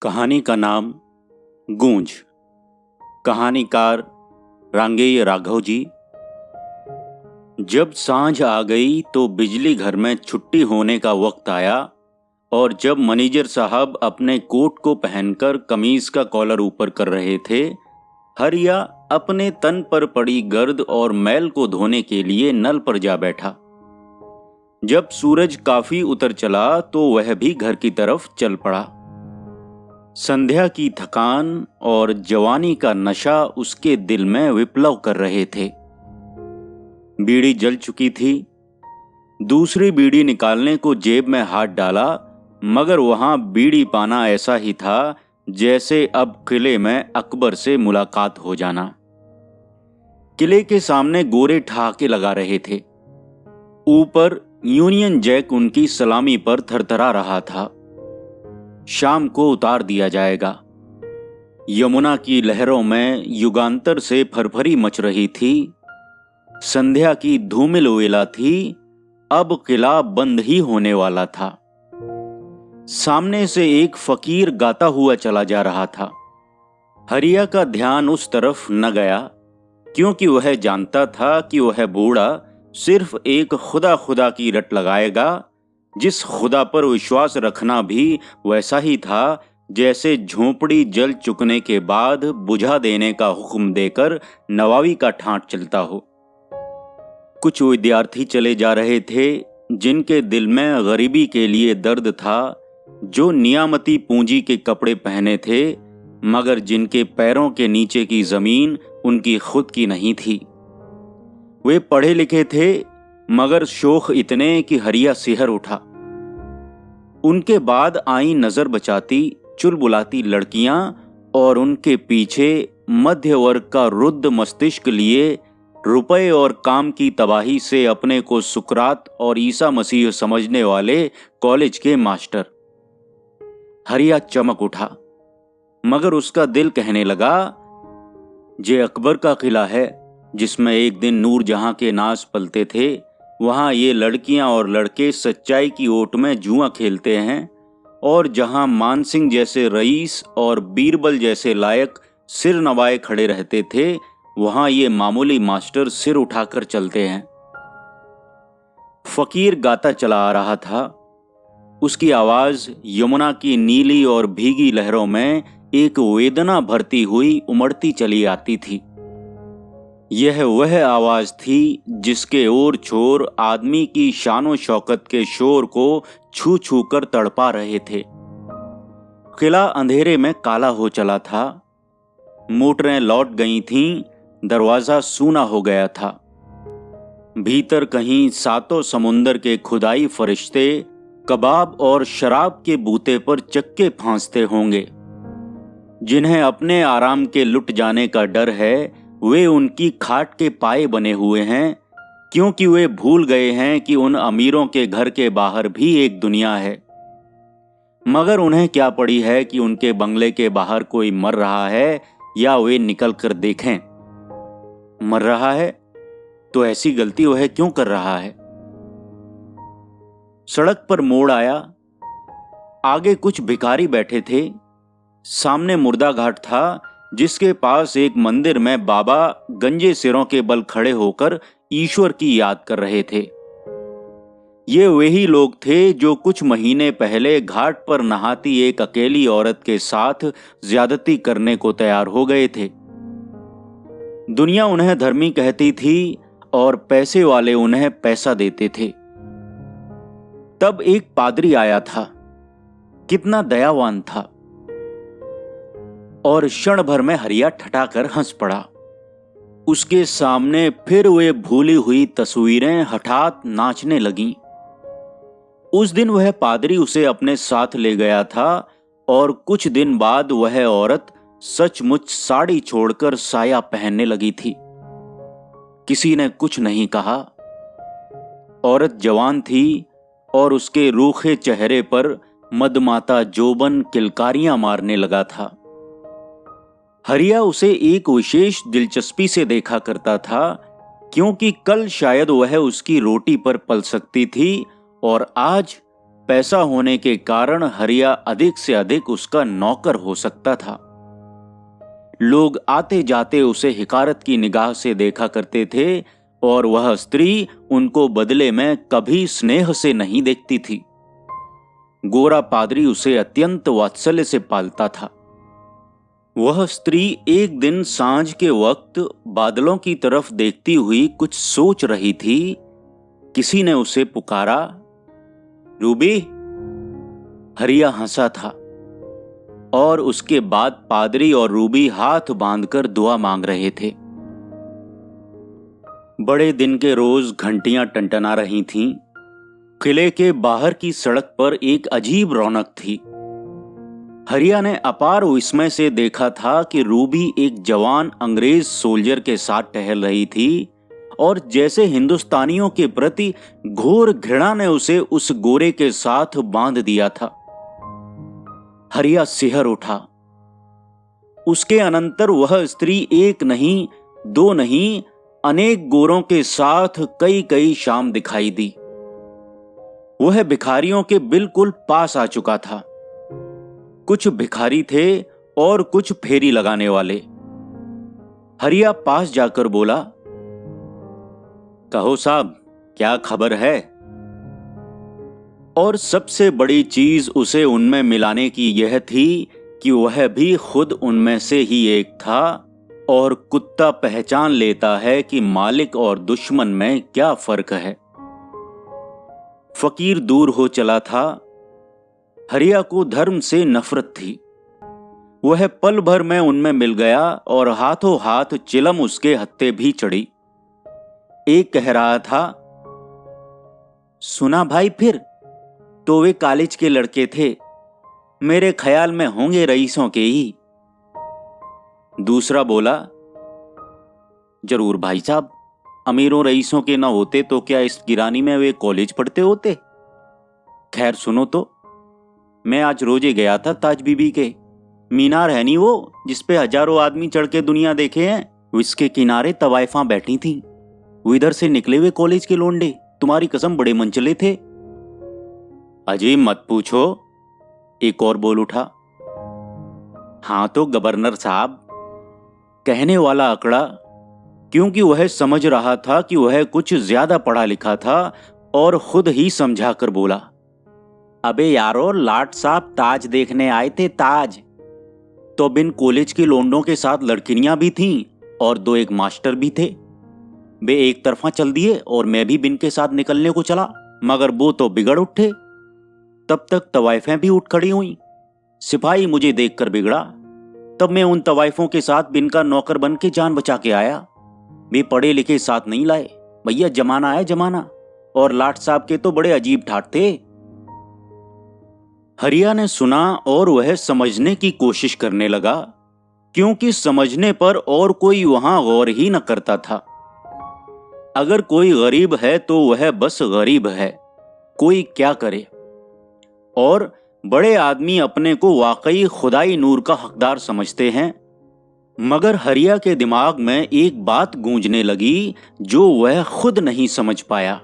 कहानी का नाम गूंज। कहानीकार रांगेय राघव जी। जब सांझ आ गई तो बिजली घर में छुट्टी होने का वक्त आया और जब मैनेजर साहब अपने कोट को पहनकर कमीज का कॉलर ऊपर कर रहे थे, हरिया अपने तन पर पड़ी गर्द और मैल को धोने के लिए नल पर जा बैठा। जब सूरज काफी उतर चला तो वह भी घर की तरफ चल पड़ा। संध्या की थकान और जवानी का नशा उसके दिल में विप्लव कर रहे थे। बीड़ी जल चुकी थी। दूसरी बीड़ी निकालने को जेब में हाथ डाला, मगर वहां बीड़ी पाना ऐसा ही था जैसे अब किले में अकबर से मुलाकात हो जाना। किले के सामने गोरे ठहाके लगा रहे थे। ऊपर यूनियन जैक उनकी सलामी पर थरथरा रहा था। शाम को उतार दिया जाएगा। यमुना की लहरों में युगांतर से फरफरी मच रही थी। संध्या की धूमिल वेला थी। अब किला बंद ही होने वाला था। सामने से एक फकीर गाता हुआ चला जा रहा था। हरिया का ध्यान उस तरफ न गया, क्योंकि वह जानता था कि वह बूढ़ा सिर्फ एक खुदा खुदा की रट लगाएगा, जिस खुदा पर विश्वास रखना भी वैसा ही था जैसे झोंपड़ी जल चुकने के बाद बुझा देने का हुक्म देकर नवाबी का ठाट चलता हो। कुछ विद्यार्थी चले जा रहे थे जिनके दिल में गरीबी के लिए दर्द था, जो नियामती पूंजी के कपड़े पहने थे, मगर जिनके पैरों के नीचे की जमीन उनकी खुद की नहीं थी। वे पढ़े लिखे थे, मगर शोख इतने कि हरिया सिहर उठा। उनके बाद आई नजर बचाती चुलबुलाती लड़कियां और उनके पीछे मध्य वर्ग का रुद्ध मस्तिष्क लिए रुपए और काम की तबाही से अपने को सुकरात और ईसा मसीह समझने वाले कॉलेज के मास्टर। हरिया चमक उठा, मगर उसका दिल कहने लगा, जे अकबर का किला है जिसमें एक दिन नूरजहां के नाज पलते थे, वहां ये लड़कियां और लड़के सच्चाई की ओट में जुआ खेलते हैं, और जहां मानसिंह जैसे रईस और बीरबल जैसे लायक सिर नवाए खड़े रहते थे, वहां ये मामूली मास्टर सिर उठाकर चलते हैं। फकीर गाता चला आ रहा था। उसकी आवाज यमुना की नीली और भीगी लहरों में एक वेदना भरती हुई उमड़ती चली आती थी। यह वह आवाज थी जिसके ओर छोर आदमी की शानो शौकत के शोर को छू छू कर तड़पा रहे थे। किला अंधेरे में काला हो चला था। मोटरें लौट गई थीं, दरवाजा सूना हो गया था। भीतर कहीं सातों समुंदर के खुदाई फरिश्ते कबाब और शराब के बूते पर चक्के फांसते होंगे। जिन्हें अपने आराम के लुट जाने का डर है, वे उनकी खाट के पाए बने हुए हैं, क्योंकि वे भूल गए हैं कि उन अमीरों के घर के बाहर भी एक दुनिया है। मगर उन्हें क्या पड़ी है कि उनके बंगले के बाहर कोई मर रहा है या वे निकल कर देखें। मर रहा है तो ऐसी गलती वह क्यों कर रहा है। सड़क पर मोड़ आया। आगे कुछ भिखारी बैठे थे। सामने मुर्दा घाट था, जिसके पास एक मंदिर में बाबा गंजे सिरों के बल खड़े होकर ईश्वर की याद कर रहे थे। ये वही लोग थे जो कुछ महीने पहले घाट पर नहाती एक अकेली औरत के साथ ज्यादती करने को तैयार हो गए थे। दुनिया उन्हें धर्मी कहती थी और पैसे वाले उन्हें पैसा देते थे। तब एक पादरी आया था। कितना दयावान था। और क्षण भर में हरिया ठठाकर हंस पड़ा। उसके सामने फिर वे भूली हुई तस्वीरें हठात नाचने लगीं। उस दिन वह पादरी उसे अपने साथ ले गया था, और कुछ दिन बाद वह औरत सचमुच साड़ी छोड़कर साया पहनने लगी थी। किसी ने कुछ नहीं कहा। औरत जवान थी और उसके रूखे चेहरे पर मदमाता जोबन किलकारियां मारने लगा था। हरिया उसे एक विशेष दिलचस्पी से देखा करता था, क्योंकि कल शायद वह उसकी रोटी पर पल सकती थी और आज पैसा होने के कारण हरिया अधिक से अधिक उसका नौकर हो सकता था। लोग आते जाते उसे हिकारत की निगाह से देखा करते थे और वह स्त्री उनको बदले में कभी स्नेह से नहीं देखती थी। गोरा पादरी उसे अत्यंत वात्सल्य से पालता था। वह स्त्री एक दिन सांझ के वक्त बादलों की तरफ देखती हुई कुछ सोच रही थी। किसी ने उसे पुकारा, रूबी। हरिया हंसा था और उसके बाद पादरी और रूबी हाथ बांधकर दुआ मांग रहे थे। बड़े दिन के रोज घंटियां टंटना रही थीं। किले के बाहर की सड़क पर एक अजीब रौनक थी। हरिया ने अपार विस्मय से देखा था कि रूबी एक जवान अंग्रेज सोल्जर के साथ टहल रही थी और जैसे हिंदुस्तानियों के प्रति घोर घृणा ने उसे उस गोरे के साथ बांध दिया था। हरिया सिहर उठा। उसके अनंतर वह स्त्री एक नहीं, दो नहीं, अनेक गोरों के साथ कई कई शाम दिखाई दी। वह भिखारियों के बिल्कुल पास आ चुका था। कुछ भिखारी थे और कुछ फेरी लगाने वाले। हरिया पास जाकर बोला, कहो साहब, क्या खबर है? और सबसे बड़ी चीज उसे उनमें मिलाने की यह थी कि वह भी खुद उनमें से ही एक था और कुत्ता पहचान लेता है कि मालिक और दुश्मन में क्या फर्क है। फकीर दूर हो चला था। हरिया को धर्म से नफरत थी। वह पल भर में उनमें मिल गया और हाथों हाथ चिलम उसके हत्थे भी चढ़ी। एक कह रहा था, सुना भाई फिर? तो वे कॉलेज के लड़के थे, मेरे ख्याल में होंगे रईसों के ही। दूसरा बोला, जरूर भाई साहब, अमीरों रईसों के ना होते तो क्या इस गिरानी में वे कॉलेज पढ़ते होते? खैर सुनो तो, मैं आज रोजे गया था ताज बीबी के। मीनार है नहीं वो जिसपे हजारों आदमी चढ़ के दुनिया देखे हैं, उसके किनारे तवाइफा बैठी थीं। वो इधर से निकले हुए कॉलेज के लोंडे, तुम्हारी कसम बड़े मनचले थे। अजीब मत पूछो, एक और बोल उठा। हाँ तो गवर्नर साहब, कहने वाला अकड़ा, क्योंकि वह समझ रहा था कि वह कुछ ज्यादा पढ़ा लिखा था और खुद ही समझा कर बोला, अबे यारो, लाट साहब ताज देखने आए थे, ताज। तो बिन कॉलेज के लोंडों के साथ लड़कियां भी थीं और दो एक मास्टर भी थे। वे एक तरफा चल दिए और मैं भी बिन के साथ निकलने को चला, मगर वो तो बिगड़ उठे। तब तक तवाइफें भी उठ खड़ी हुई। सिपाही मुझे देखकर बिगड़ा। तब मैं उन तवाइफों के साथ बिन का नौकर बन के जान बचा के आया। वे पढ़े लिखे साथ नहीं लाए भैया, जमाना है जमाना। और लाट साहब के तो बड़े अजीब ठाट थे। हरिया ने सुना और वह समझने की कोशिश करने लगा, क्योंकि समझने पर और कोई वहां गौर ही न करता था। अगर कोई गरीब है तो वह बस गरीब है, कोई क्या करे। और बड़े आदमी अपने को वाकई खुदाई नूर का हकदार समझते हैं। मगर हरिया के दिमाग में एक बात गूंजने लगी जो वह खुद नहीं समझ पाया।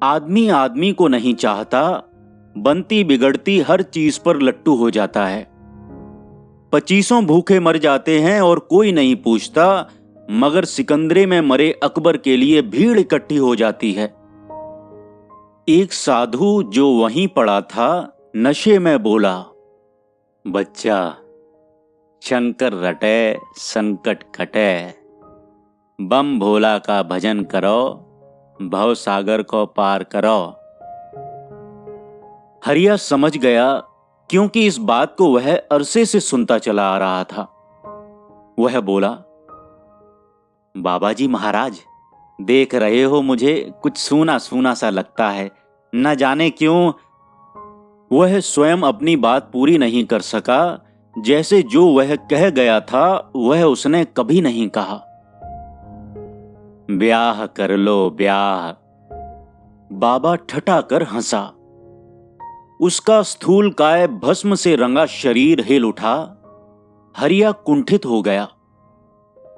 आदमी आदमी को नहीं चाहता, बनती बिगड़ती हर चीज पर लट्टू हो जाता है। 25 भूखे मर जाते हैं और कोई नहीं पूछता, मगर सिकंदरे में मरे अकबर के लिए भीड़ इकट्ठी हो जाती है। एक साधु जो वहीं पड़ा था नशे में बोला, बच्चा, शंकर रटे संकट कटे, बम भोला का भजन करो, भव सागर को पार करो। हरिया समझ गया, क्योंकि इस बात को वह अरसे से सुनता चला आ रहा था। वह बोला, बाबा जी महाराज, देख रहे हो मुझे कुछ सूना सूना सा लगता है, न जाने क्यों। वह स्वयं अपनी बात पूरी नहीं कर सका। जैसे जो वह कह गया था वह उसने कभी नहीं कहा। ब्याह कर लो ब्याह। बाबा ठठाकर हंसा। उसका स्थूल काय भस्म से रंगा शरीर हिल उठा। हरिया कुंठित हो गया।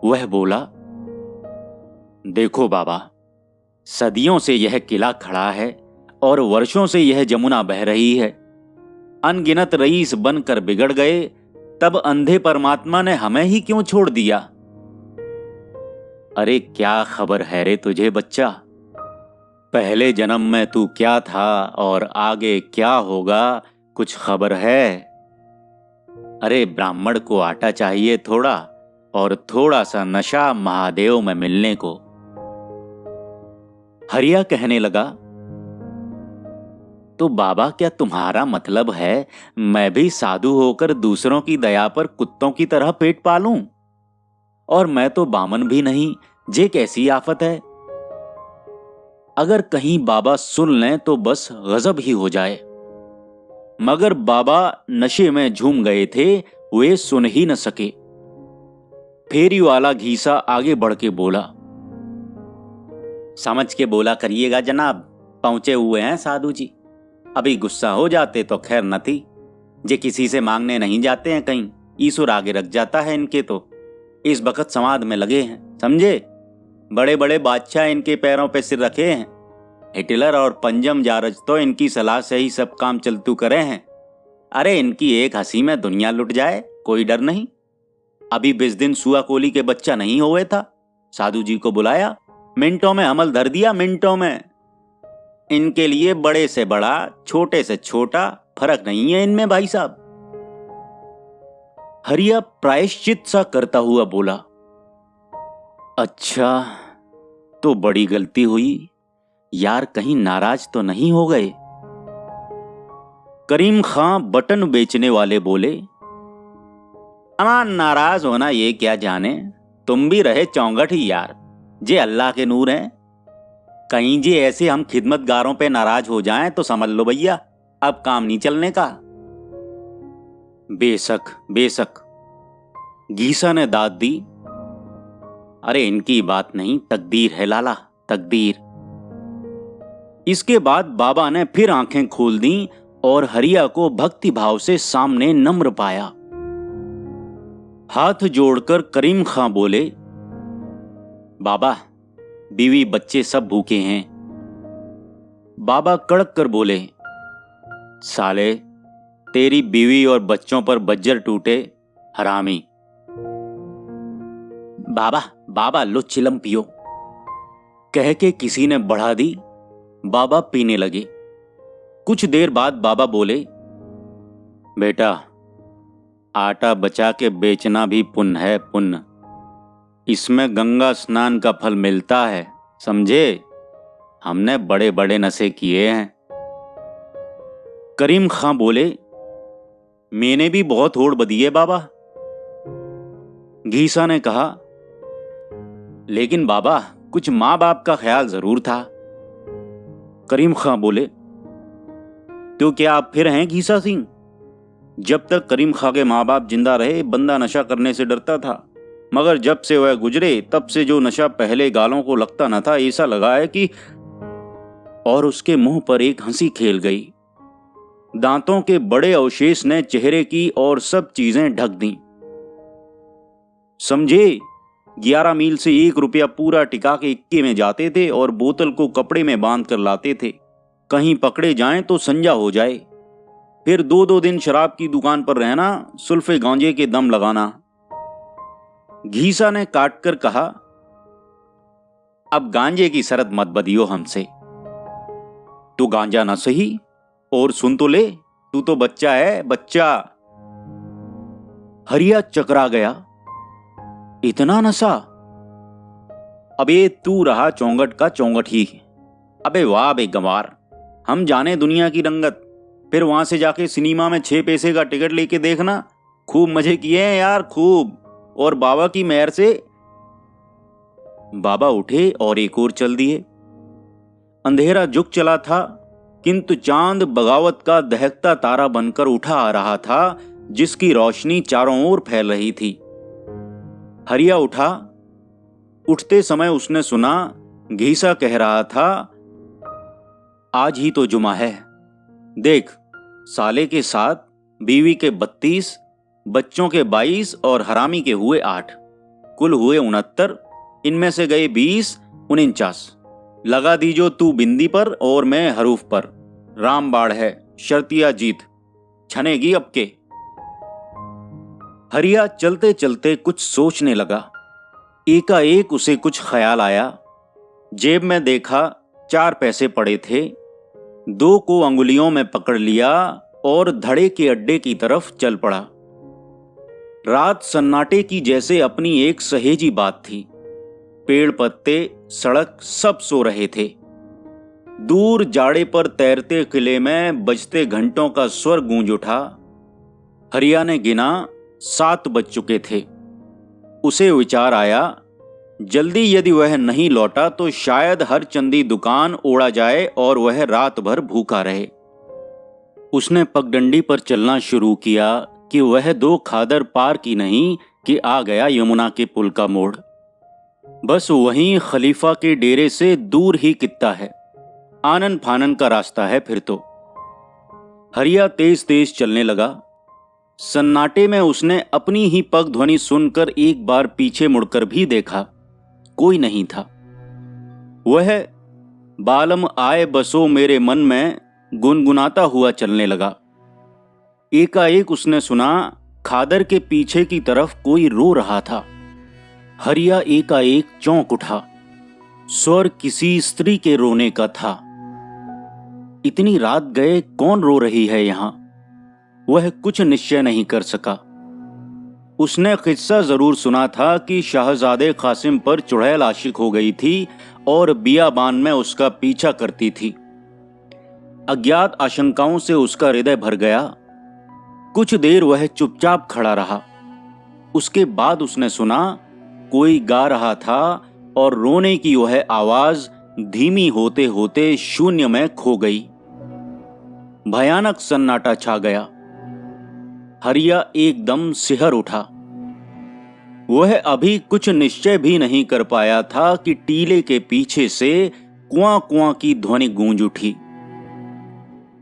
वह बोला, देखो बाबा, सदियों से यह किला खड़ा है, और वर्षों से यह जमुना बह रही है। अनगिनत रईस बनकर बिगड़ गए, तब अंधे परमात्मा ने हमें ही क्यों छोड़ दिया? अरे क्या खबर है रे तुझे बच्चा? पहले जन्म में तू क्या था और आगे क्या होगा, कुछ खबर है? अरे ब्राह्मण को आटा चाहिए थोड़ा, और थोड़ा सा नशा महादेव में मिलने को। हरिया कहने लगा, तो बाबा क्या तुम्हारा मतलब है मैं भी साधु होकर दूसरों की दया पर कुत्तों की तरह पेट पालूं? और मैं तो बामन भी नहीं, ये कैसी आफत है? अगर कहीं बाबा सुन लें तो बस गजब ही हो जाए। मगर बाबा नशे में झूम गए थे, वे सुन ही न सके। फेरी वाला घीसा आगे बढ़ के बोला, समझ के बोला करिएगा जनाब, पहुंचे हुए हैं साधु जी। अभी गुस्सा हो जाते तो खैर न थी। जे किसी से मांगने नहीं जाते हैं कहीं, ईश्वर आगे रख जाता है इनके। तो इस वक्त समाध में लगे हैं, समझे? बड़े बड़े बादशाह इनके पैरों पे सिर रखे हैं। हिटलर और पंजम जारज तो इनकी सलाह से ही सब काम चलतू करे हैं। अरे इनकी एक हंसी में दुनिया लुट जाए, कोई डर नहीं। अभी 20 दिन सुआ कोली के बच्चा नहीं हुए था, साधु जी को बुलाया, मिनटों में अमल धर दिया, मिनटों में। इनके लिए बड़े से बड़ा, छोटे से छोटा फर्क नहीं है इनमें भाई साहब। हरिया प्रायश्चित सा करता हुआ बोला, अच्छा तो बड़ी गलती हुई यार, कहीं नाराज तो नहीं हो गए? करीम खां बटन बेचने वाले बोले, अमान नाराज होना ये क्या जाने, तुम भी रहे चौंगट ही यार, जे अल्लाह के नूर हैं। कहीं जे ऐसे हम खिदमतगारों पे नाराज हो जाएं तो समझ लो भैया अब काम नहीं चलने का। बेशक बेशक, गीसा ने दाद दी। अरे इनकी बात नहीं, तकदीर है लाला, तकदीर। इसके बाद बाबा ने फिर आंखें खोल दी और हरिया को भक्ति भाव से सामने नम्र पाया। हाथ जोड़कर करीम खां बोले, बाबा बीवी बच्चे सब भूखे हैं। बाबा कड़क कर बोले, साले तेरी बीवी और बच्चों पर बज्जर टूटे, हरामी। बाबा बाबा लो चिलम पियो, कह के किसी ने बढ़ा दी। बाबा पीने लगे। कुछ देर बाद बाबा बोले, बेटा आटा बचा के बेचना भी पुण्य है, पुण्य। इसमें गंगा स्नान का फल मिलता है, समझे? हमने बड़े बड़े नशे किए हैं। करीम खां बोले, मैंने भी बहुत होड़ बदी है बाबा। घीसा ने कहा, लेकिन बाबा कुछ माँ बाप का ख्याल जरूर था। करीम खां बोले, तो क्या आप फिर हैं घीसा सिंह? जब तक करीम खां के माँ बाप जिंदा रहे बंदा नशा करने से डरता था, मगर जब से वह गुजरे तब से जो नशा पहले गालों को लगता न था, ऐसा लगा है कि। और उसके मुंह पर एक हंसी खेल गई। दांतों के बड़े अवशेष ने चेहरे की और सब चीजें ढक दी। समझे, 11 मील से 1 रुपया पूरा टिका के इक्के में जाते थे और बोतल को कपड़े में बांध कर लाते थे। कहीं पकड़े जाएं तो संजा हो जाए। फिर 2-2 दिन शराब की दुकान पर रहना, सुल्फे गांजे के दम लगाना। घीसा ने काट कर कहा, अब गांजे की शरत मत बदियो हमसे। तू गांजा ना सही और सुन तो ले, तू तो बच्चा है, बच्चा। हरिया चकरा गया, इतना नशा? अबे तू रहा चौंगट का चौंगट ही। अबे वाह बे गंवार, हम जाने दुनिया की रंगत। फिर वहां से जाके सिनेमा में 6 पैसे का टिकट लेके देखना, खूब मजे किए हैं यार, खूब। और बाबा की मेहर से। बाबा उठे और एक और चल दिए। अंधेरा झुक चला था, किंतु चांद बगावत का दहकता तारा बनकर उठा आ रहा था, जिसकी रोशनी चारों ओर फैल रही थी। हरिया उठा। उठते समय उसने सुना घीसा कह रहा था, आज ही तो जुमा है। देख, साले के 7, बीवी के 32, बच्चों के 22 और हरामी के हुए 8, कुल हुए 69। इनमें से गए 20, 49। लगा दीजो तू बिंदी पर और मैं हरूफ पर, राम बाढ़ है शर्तिया जीत, छनेगी अब के। हरिया चलते चलते कुछ सोचने लगा। एकाएक उसे कुछ ख्याल आया। जेब में देखा 4 पैसे पड़े थे। 2 को अंगुलियों में पकड़ लिया और धड़े के अड्डे की तरफ चल पड़ा। रात सन्नाटे की जैसे अपनी एक सहेजी बात थी। पेड़ पत्ते, सड़क सब सो रहे थे। दूर जाड़े पर तैरते किले में बजते घंटों का स्वर गूंज उठा। हरिया ने गिना 7 बज चुके थे। उसे विचार आया, जल्दी यदि वह नहीं लौटा तो शायद हर चंदी दुकान ओढ़ा जाए और वह रात भर भूखा रहे। उसने पगडंडी पर चलना शुरू किया कि वह 2 खादर पार की नहीं कि आ गया यमुना के पुल का मोड़। बस वहीं खलीफा के डेरे से दूर ही कित्ता है, आनन फानन का रास्ता है फिर तो। हरिया तेज तेज चलने लगा। सन्नाटे में उसने अपनी ही पग ध्वनि सुनकर एक बार पीछे मुड़कर भी देखा, कोई नहीं था। वह बालम आए बसो मेरे मन में गुनगुनाता हुआ चलने लगा। एकाएक उसने सुना खादर के पीछे की तरफ कोई रो रहा था। हरिया एकाएक चौंक उठा। स्वर किसी स्त्री के रोने का था। इतनी रात गए कौन रो रही है यहां? वह कुछ निश्चय नहीं कर सका। उसने किस्सा जरूर सुना था कि शाहजादे कासिम पर चुड़ैल आशिक हो गई थी और बियाबान में उसका पीछा करती थी। अज्ञात आशंकाओं से उसका हृदय भर गया। कुछ देर वह चुपचाप खड़ा रहा। उसके बाद उसने सुना कोई गा रहा था और रोने की वह आवाज धीमी होते होते शून्य में खो गई। भयानक सन्नाटा छा गया। हरिया एकदम सिहर उठा। वह अभी कुछ निश्चय भी नहीं कर पाया था कि टीले के पीछे से कुआं कुआं की ध्वनि गूंज उठी।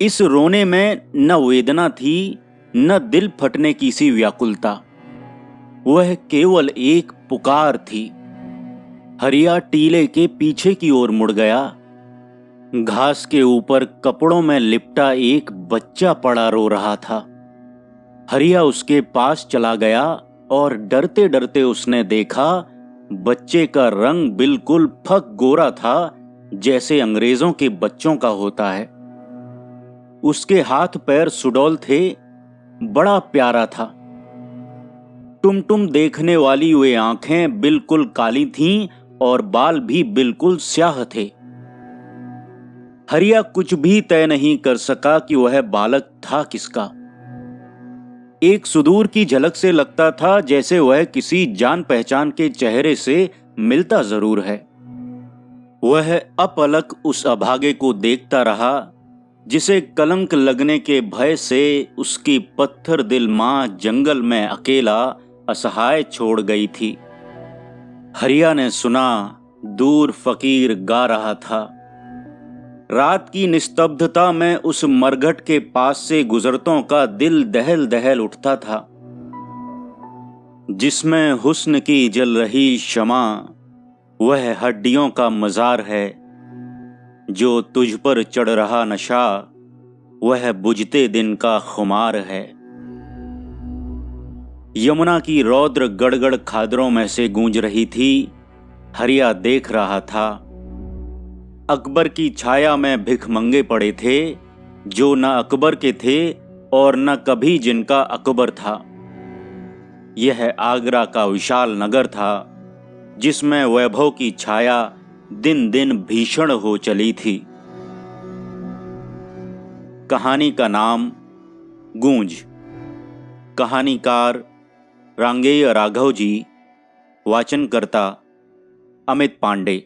इस रोने में न वेदना थी न दिल फटने की सी व्याकुलता। वह केवल एक पुकार थी। हरिया टीले के पीछे की ओर मुड़ गया। घास के ऊपर कपड़ों में लिपटा एक बच्चा पड़ा रो रहा था। हरिया उसके पास चला गया और डरते डरते उसने देखा बच्चे का रंग बिल्कुल फक गोरा था, जैसे अंग्रेजों के बच्चों का होता है। उसके हाथ पैर सुडौल थे, बड़ा प्यारा था। टुमटुम देखने वाली वे आंखें बिल्कुल काली थीं और बाल भी बिल्कुल स्याह थे। हरिया कुछ भी तय नहीं कर सका कि वह बालक था किसका। एक सुदूर की झलक से लगता था जैसे वह किसी जान पहचान के चेहरे से मिलता जरूर है। वह अपलक उस अभागे को देखता रहा जिसे कलंक लगने के भय से उसकी पत्थर दिल मां जंगल में अकेला असहाय छोड़ गई थी। हरिया ने सुना दूर फकीर गा रहा था। रात की निस्तब्धता में उस मरघट के पास से गुजरतों का दिल दहल दहल उठता था। जिसमें हुस्न की जल रही शमा वह हड्डियों का मजार है, जो तुझ पर चढ़ रहा नशा वह बुझते दिन का खुमार है। यमुना की रौद्र गड़गड़ खादरों में से गूंज रही थी। हरिया देख रहा था अकबर की छाया में भिखमंगे पड़े थे, जो न अकबर के थे और न कभी जिनका अकबर था। यह आगरा का विशाल नगर था जिसमें वैभव की छाया दिन दिन भीषण हो चली थी। कहानी का नाम गूंज। कहानीकार रांगेय राघव जी। वाचनकर्ता अमित पांडे।